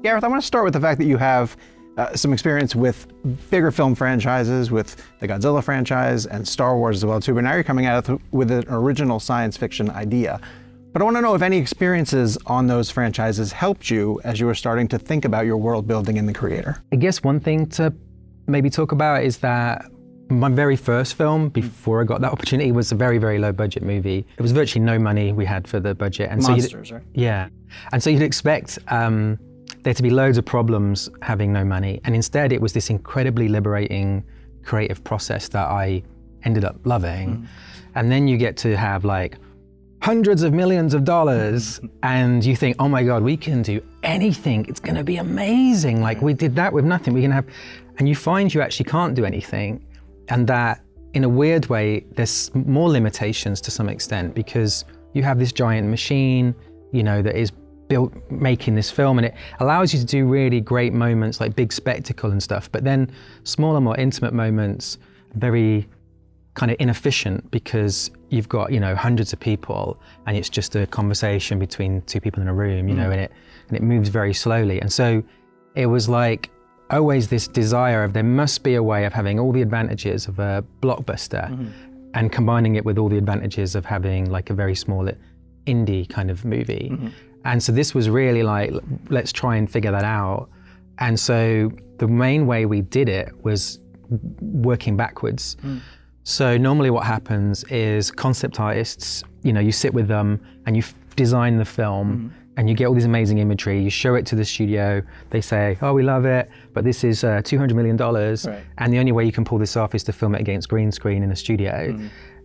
Gareth, I want to start with the fact that you have some experience with bigger film franchises, with the Godzilla franchise and Star Wars as well too, but now you're coming at it with an original science fiction idea. But I want to know if any experiences on those franchises helped you as you were starting to think about your world building in the creator. I guess one thing to maybe talk about is that my very first film, before I got that opportunity, was a very, very low budget movie. It was virtually no money we had for the budget. And Monsters, right? Yeah. And so you'd expect there to be loads of problems having no money. And instead it was this incredibly liberating creative process that I ended up loving. And then you get to have like hundreds of millions of dollars and you think, oh my God, we can do anything. It's gonna be amazing. Like we did that with nothing. We can have, and you find you actually can't do anything. And that in a weird way, there's more limitations to some extent because you have this giant machine, you know, that is built making this film, and it allows you to do really great moments like big spectacle and stuff, but then smaller, more intimate moments, very kind of inefficient because you've got, you know, hundreds of people and it's just a conversation between two people in a room, you know, and it moves very slowly. And so it was like always this desire of there must be a way of having all the advantages of a blockbuster and combining it with all the advantages of having like a very small indie kind of movie. And so this was really like, let's try and figure that out. And so the main way we did it was working backwards. So normally what happens is concept artists, you know, you sit with them and you design the film and you get all this amazing imagery, you show it to the studio, they say, oh, we love it, but this is $200 million. Right. And the only way you can pull this off is to film it against green screen in a studio.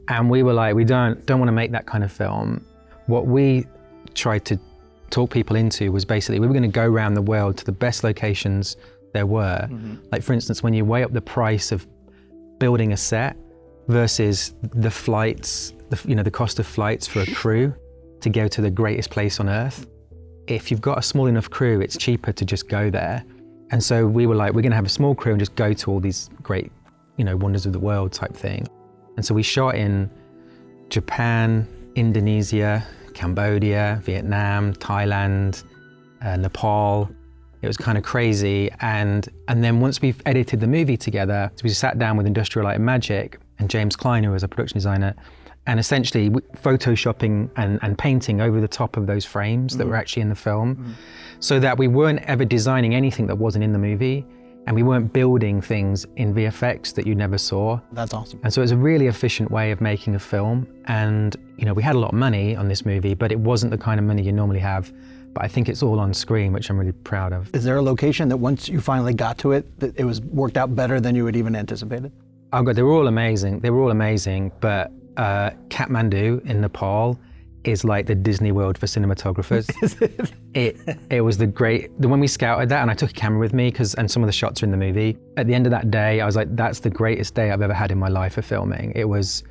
And we were like, we don't want to make that kind of film. What we tried to talk people into was basically, we were going to go around the world to the best locations there were. Like for instance, when you weigh up the price of building a set versus the flights, the cost of flights for a crew to go to the greatest place on earth, if you've got a small enough crew, it's cheaper to just go there. And so we were like, we're going to have a small crew and just go to all these great, you know, wonders of the world type thing. And so we shot in Japan, Indonesia, Cambodia, Vietnam, Thailand, Nepal. It was kind of crazy. And then once we've edited the movie together, so we sat down with Industrial Light and Magic and James Klein, who was a production designer, and essentially photoshopping and painting over the top of those frames that were actually in the film, so that we weren't ever designing anything that wasn't in the movie, and we weren't building things in VFX that you never saw. That's awesome. And so it was a really efficient way of making a film. And you know, we had a lot of money on this movie, but it wasn't the kind of money you normally have. But I think it's all on screen, which I'm really proud of. Is there a location that once you finally got to it, that it was worked out better than you had even anticipated? Oh God, they were all amazing. They were all amazing, but Kathmandu in Nepal is like the Disney World for cinematographers. It was when we scouted that, and I took a camera with me and some of the shots are in the movie. At the end of that day, I was like, that's the greatest day I've ever had in my life for filming. It was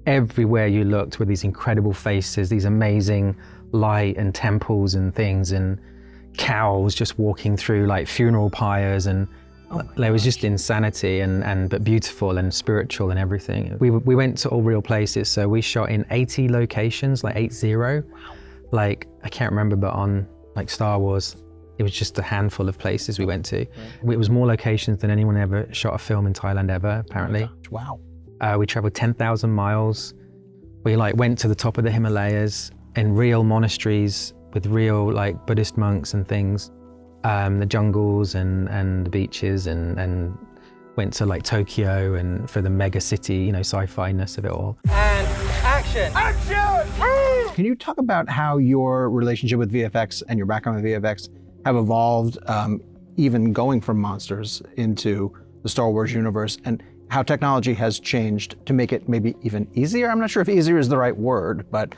everywhere you looked were these incredible faces, these amazing light and temples and things, and cows just walking through like funeral pyres, and there was just insanity but beautiful and spiritual and everything. We went to all real places, so we shot in 80 locations, like 80. Wow. Like, I can't remember, but on like Star Wars, it was just a handful of places we went to. Right. It was more locations than anyone ever shot a film in Thailand ever, apparently. Wow. We traveled 10,000 miles. We like went to the top of the Himalayas in real monasteries with real like Buddhist monks and things. The jungles and the beaches, and went to like Tokyo and for the mega city, you know, sci-fi-ness of it all. And action! Action! Can you talk about how your relationship with VFX and your background with VFX have evolved, even going from monsters into the Star Wars universe, and how technology has changed to make it maybe even easier? I'm not sure if easier is the right word, but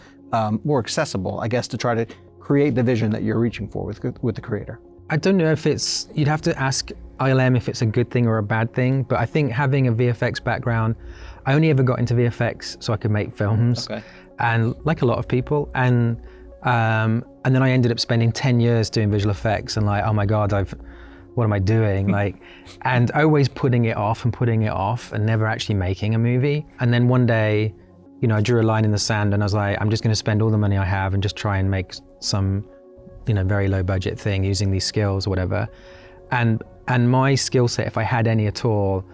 more accessible, I guess, to try to create the vision that you're reaching for with the creator. I don't know if you'd have to ask ILM if it's a good thing or a bad thing, but I think having a VFX background, I only ever got into VFX so I could make films, and like a lot of people, and then I ended up spending 10 years doing visual effects, and like, oh my God, what am I doing? Like, and always putting it off and never actually making a movie. And then one day, you know, I drew a line in the sand and I was like, I'm just gonna spend all the money I have and just try and make some very low budget thing using these skills or whatever. And my skill set, if I had any at all,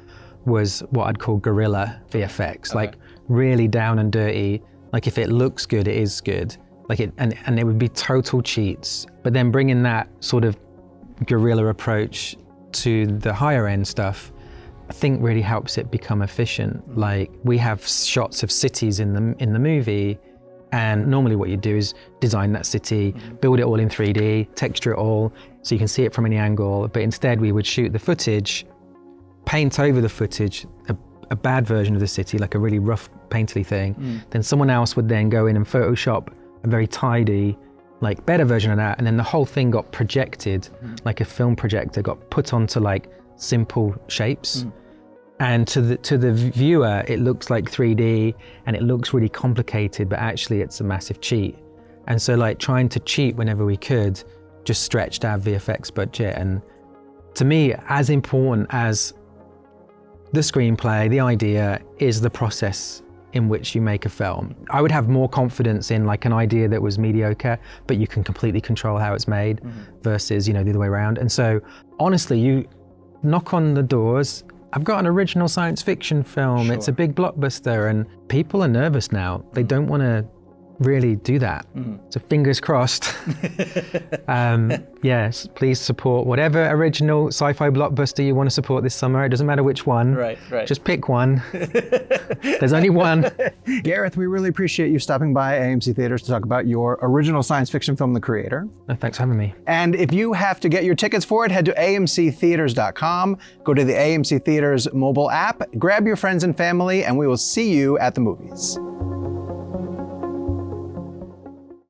was what I'd call guerrilla VFX, like really down and dirty. Like if it looks good, it is good. Like and it would be total cheats. But then bringing that sort of guerrilla approach to the higher end stuff, I think really helps it become efficient. Like we have shots of cities in the movie, and normally what you do is design that city, build it all in 3D, texture it all, so you can see it from any angle. But instead we would shoot the footage, paint over the footage a bad version of the city, like a really rough painterly thing. Then someone else would then go in and Photoshop a very tidy, like better version of that, and then the whole thing got projected, like a film projector got put onto like simple shapes. And to the viewer, it looks like 3D and it looks really complicated, but actually it's a massive cheat. And so like trying to cheat whenever we could just stretched our VFX budget. And to me, as important as the screenplay, the idea, is the process in which you make a film. I would have more confidence in like an idea that was mediocre, but you can completely control how it's made versus, the other way around. And so honestly, you knock on the doors, I've got an original science fiction film, it's a big blockbuster, and people are nervous now. They don't want to really do that. So fingers crossed. Yes, please support whatever original sci-fi blockbuster you want to support this summer. It doesn't matter which one. Right. Just pick one. There's only one. Gareth, we really appreciate you stopping by AMC Theatres to talk about your original science fiction film, The Creator. No, thanks for having me. And if you have to get your tickets for it, head to amctheaters.com, go to the AMC Theatres mobile app, grab your friends and family, and we will see you at the movies.